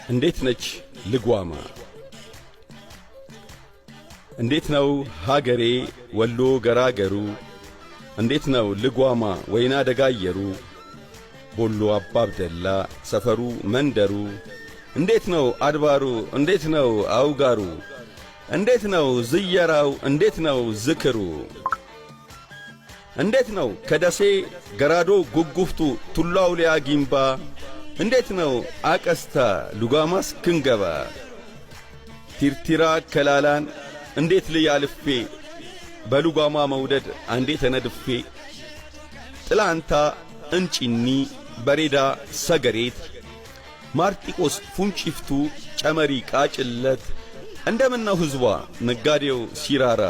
እንዴት ነች ልጓማ? እንዴት ነው ሀገሬ ወሎ ገራገሩ? እንዴት ነው ልጓማ ወይና ደጋየሩ? ቦሎ አባብደላ ሰፈሩ መንደሩ? እንዴት ነው አድባሩ? እንዴት ነው አውጋሩ? እንዴት ነው ዝየራው? እንዴት ነው ዝክሩ? እንዴት ነው ከደሴ ገራዶ ጉጉፍቱ ቱላው ሊያ ጊምባ? እንዴት ነው አቀስታ ሉጋማስ ክንገባ? ቲርቲራ ከላላን እንዴት ልያልፌ በሉጋማ መውደድ አንዴ ተነድፌ? ጥላንታ እንጪኒ በሬዳ ሰገሬት ማርጢቆስ ፉንጪፍቱ ጨመሪ ቃጭለት እንደምነው ሕዝቧ ነጋዴው ሲራራ?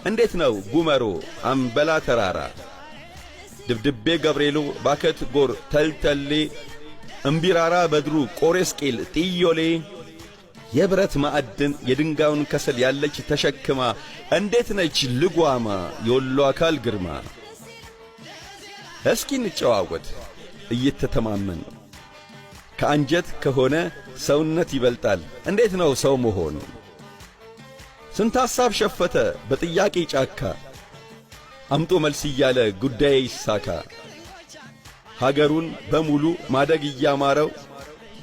እንዴት ነው ጉመሮ አምበላ ተራራ? ድብድቤ ገብርኤሎ ባከት ጎር ተልተሌ እምቢራራ በድሩ ቆሬስቄል ጥዮሌ የብረት ማዕድን የድንጋዩን ከሰል ያለች ተሸክማ እንዴት ነች ልጓማ የወሎ አካል ግርማ? እስኪ እንጨዋወት እየተተማመን ከአንጀት ከሆነ ሰውነት ይበልጣል እንዴት ነው ሰው መሆን? ስንት ሐሳብ ሸፈተ በጥያቄ ጫካ አምጦ መልስ እያለ ጉዳዬ ይሳካ። ሀገሩን በሙሉ ማደግ እያማረው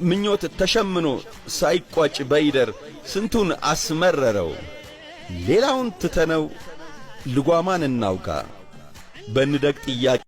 ምኞት ተሸምኖ ሳይቋጭ በይደር ስንቱን አስመረረው። ሌላውን ትተነው ልጓማን እናውጋ በንደግ ጥያቄ